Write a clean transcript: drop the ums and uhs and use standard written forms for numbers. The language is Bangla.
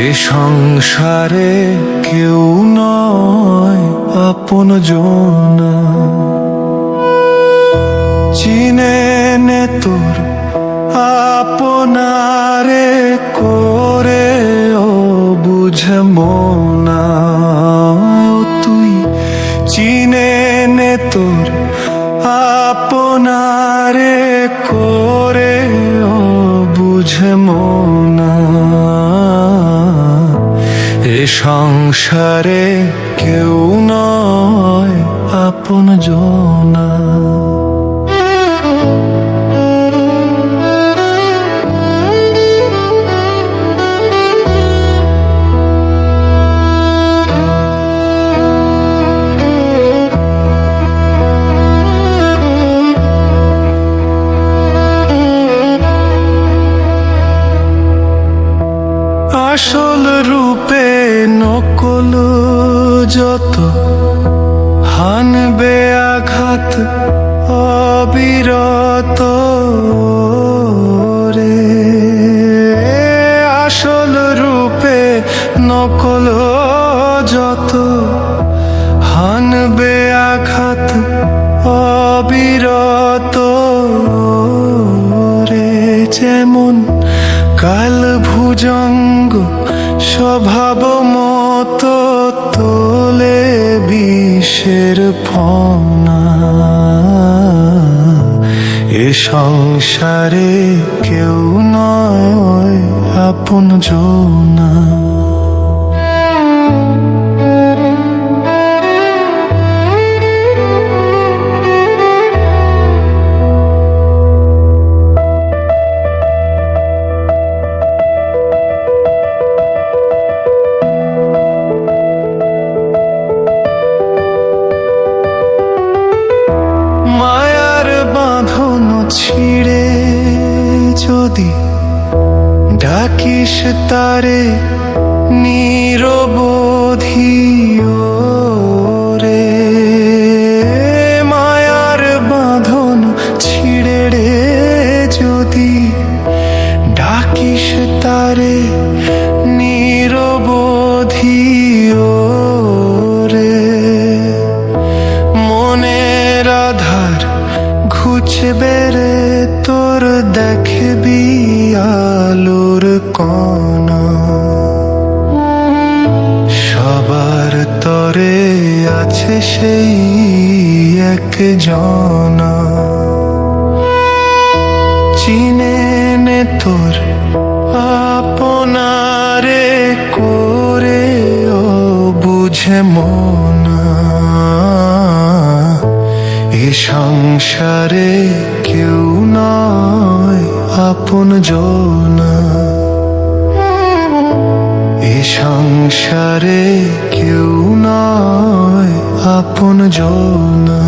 এ সংসারে কেউ নয় আপন জনা, চিনে নে তোর আপনারে করে ও বুঝে মনা। তুই চিনে নে তোর আপনারে করে ও বুঝে মনা। এ সংসারে কেউ নয় আপন জনা। আসল রূপে নকল যত হানবে আঘাত অবিরত রে। আসল রূপে নকল যত হানবে আঘাত অবিরত রে। যেমন কাল ভুজঙ্গ স্বভাব মতো তোলে বিষের ফনা। এ সংসারে কেউ নয় আপন জনা। ছিড়ে যদি ডাকিস তারে নিরবধি রে। মায়ার বাঁধন ছিড়ে রে যদি ডাকিস তারে নিরবধি রে। মনের আধার ঘুচবে রে তোর দেখবি আলোর কণা। সবার তরে আছে সেই এক জনা। চিনে নে তোর আপনারে করে ও বুঝে মনা। এ সংসারে কেউ নয় আপন জনা। এ সংসারে কেউ নয় আপন জনা।